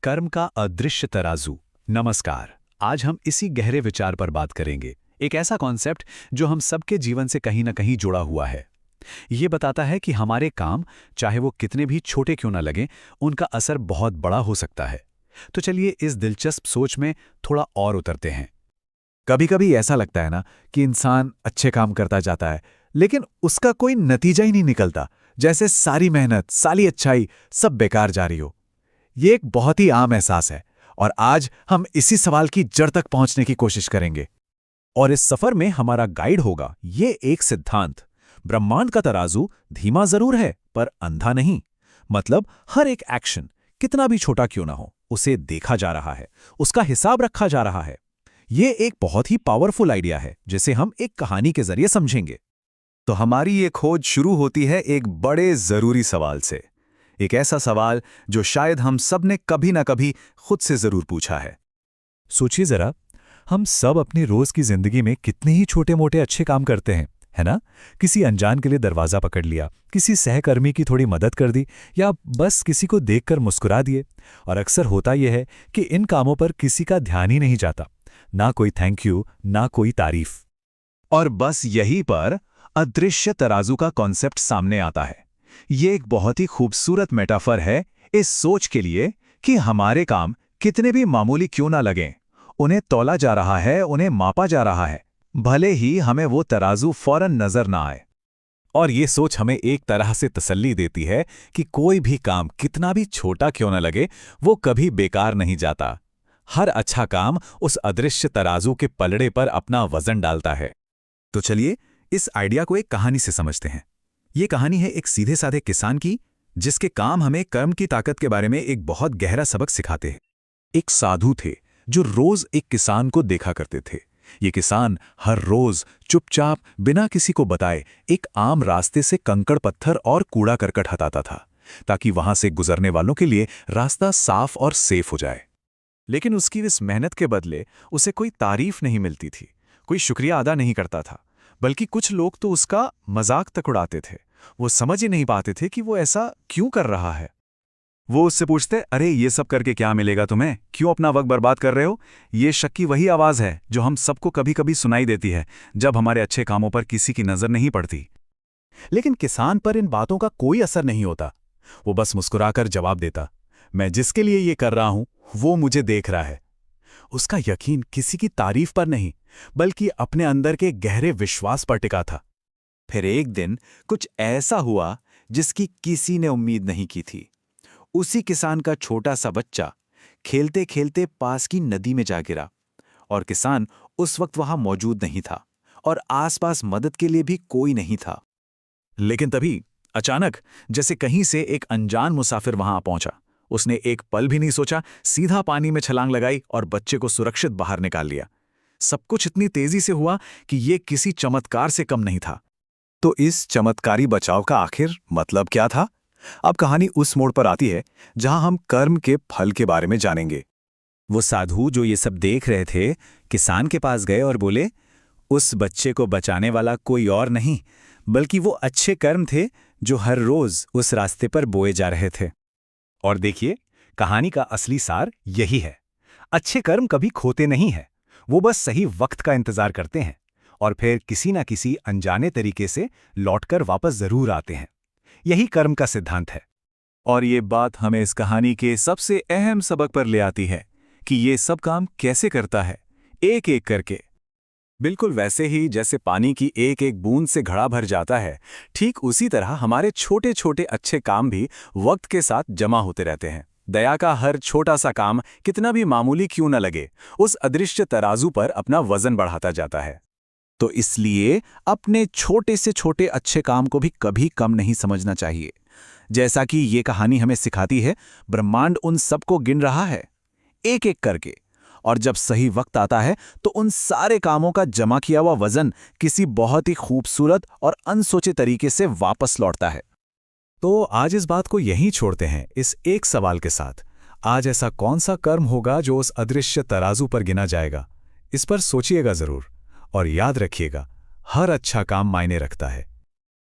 कर्म का अदृश्य तराजू। नमस्कार। आज हम इसी गहरे विचार पर बात करेंगे। एक ऐसा कॉन्सेप्ट जो हम सबके जीवन से कहीं ना कहीं जुड़ा हुआ है। ये बताता है कि हमारे काम, चाहे वो कितने भी छोटे क्यों ना लगें, उनका असर बहुत बड़ा हो सकता है। तो चलिए इस दिलचस्प सोच में थोड़ा और उतरते हैं। कभी कभी ऐसा लगता है ना कि इंसान अच्छे काम करता जाता है, लेकिन उसका कोई नतीजा ही नहीं निकलता, जैसे सारी मेहनत, सारी अच्छाई सब बेकार जा रही हो। ये एक बहुत ही आम एहसास है, और आज हम इसी सवाल की जड़ तक पहुंचने की कोशिश करेंगे। और इस सफर में हमारा गाइड होगा ये एक सिद्धांत: ब्रह्मांड का तराजू धीमा जरूर है पर अंधा नहीं। मतलब हर एक एक्शन, कितना भी छोटा क्यों ना हो, उसे देखा जा रहा है, उसका हिसाब रखा जा रहा है। ये एक बहुत ही पावरफुल आइडिया है जिसे हम एक कहानी के जरिए समझेंगे। तो हमारी ये खोज शुरू होती है एक बड़े जरूरी सवाल से। एक ऐसा सवाल जो शायद हम सब ने कभी ना कभी खुद से जरूर पूछा है। सोचिए जरा, हम सब अपनी रोज की जिंदगी में कितने ही छोटे मोटे अच्छे काम करते हैं, है ना? किसी अनजान के लिए दरवाजा पकड़ लिया, किसी सहकर्मी की थोड़ी मदद कर दी, या बस किसी को देखकर मुस्कुरा दिए। और अक्सर होता यह है कि इन कामों पर किसी का ध्यान ही नहीं जाता, ना कोई थैंक यू, ना कोई तारीफ। और बस यहीं पर अदृश्य तराजू का कॉन्सेप्ट सामने आता है। ये एक बहुत ही खूबसूरत मेटाफर है इस सोच के लिए कि हमारे काम कितने भी मामूली क्यों ना लगें, उन्हें तौला जा रहा है, उन्हें मापा जा रहा है, भले ही हमें वो तराजू फौरन नजर ना आए। और ये सोच हमें एक तरह से तसल्ली देती है कि कोई भी काम कितना भी छोटा क्यों न लगे, वो कभी बेकार नहीं जाता। हर अच्छा काम उस अदृश्य तराजू के पलड़े पर अपना वजन डालता है। तो चलिए इस आइडिया को एक कहानी से समझते हैं। ये कहानी है एक सीधे साधे किसान की, जिसके काम हमें कर्म की ताकत के बारे में एक बहुत गहरा सबक सिखाते हैं। एक साधु थे जो रोज एक किसान को देखा करते थे। ये किसान हर रोज चुपचाप बिना किसी को बताए एक आम रास्ते से कंकड़ पत्थर और कूड़ा करकट हटाता था, ताकि वहां से गुजरने वालों के लिए रास्ता साफ और सेफ हो जाए। लेकिन उसकी इस मेहनत के बदले उसे कोई तारीफ नहीं मिलती थी, कोई शुक्रिया अदा नहीं करता था, बल्कि कुछ लोग तो उसका मजाक तक उड़ाते थे। वो समझ ही नहीं पाते थे कि वो ऐसा क्यों कर रहा है। वो उससे पूछते, अरे ये सब करके क्या मिलेगा तुम्हें, क्यों अपना वक्त बर्बाद कर रहे हो? ये शक की वही आवाज है जो हम सबको कभी कभी सुनाई देती है जब हमारे अच्छे कामों पर किसी की नजर नहीं पड़ती। लेकिन किसान पर इन बातों का कोई असर नहीं होता। वो बस मुस्कुराकर जवाब देता, मैं जिसके लिए ये कर रहा हूं वो मुझे देख रहा है। उसका यकीन किसी की तारीफ पर नहीं, बल्कि अपने अंदर के गहरे विश्वास पर टिका था। फिर एक दिन कुछ ऐसा हुआ जिसकी किसी ने उम्मीद नहीं की थी। उसी किसान का छोटा सा बच्चा खेलते खेलते पास की नदी में जा गिरा, और किसान उस वक्त वहां मौजूद नहीं था, और आसपास मदद के लिए भी कोई नहीं था। लेकिन तभी अचानक जैसे कहीं से एक अनजान मुसाफिर वहां पहुंचा। उसने एक पल भी नहीं सोचा, सीधा पानी में छलांग लगाई और बच्चे को सुरक्षित बाहर निकाल लिया। सब कुछ इतनी तेजी से हुआ कि ये किसी चमत्कार से कम नहीं था। तो इस चमत्कारी बचाव का आखिर मतलब क्या था? अब कहानी उस मोड़ पर आती है जहां हम कर्म के फल के बारे में जानेंगे। वो साधु जो ये सब देख रहे थे, किसान के पास गए और बोले, उस बच्चे को बचाने वाला कोई और नहीं, बल्कि वो अच्छे कर्म थे जो हर रोज उस रास्ते पर बोए जा रहे थे। और देखिए, कहानी का असली सार यही है। अच्छे कर्म कभी खोते नहीं हैं, वो बस सही वक्त का इंतजार करते हैं, और फिर किसी ना किसी अनजाने तरीके से लौटकर वापस जरूर आते हैं। यही कर्म का सिद्धांत है। और ये बात हमें इस कहानी के सबसे अहम सबक पर ले आती है कि ये सब काम कैसे करता है, एक एक करके। बिल्कुल वैसे ही जैसे पानी की एक एक बूंद से घड़ा भर जाता है, ठीक उसी तरह हमारे छोटे छोटे अच्छे काम भी वक्त के साथ जमा होते रहते हैं। दया का हर छोटा सा काम कितना भी मामूली क्यों न लगे, उस अदृश्य तराजू पर अपना वजन बढ़ाता जाता है। तो इसलिए अपने छोटे से छोटे अच्छे काम को भी कभी कम नहीं समझना चाहिए। जैसा कि ये कहानी हमें सिखाती है, ब्रह्मांड उन सबको गिन रहा है, एक एक करके। और जब सही वक्त आता है तो उन सारे कामों का जमा किया हुआ वजन किसी बहुत ही खूबसूरत और अनसोचे तरीके से वापस लौटता है। तो आज इस बात को यहीं छोड़ते हैं, इस एक सवाल के साथ। आज ऐसा कौन सा कर्म होगा जो उस अदृश्य तराजू पर गिना जाएगा? इस पर सोचिएगा जरूर, और याद रखिएगा, हर अच्छा काम मायने रखता है।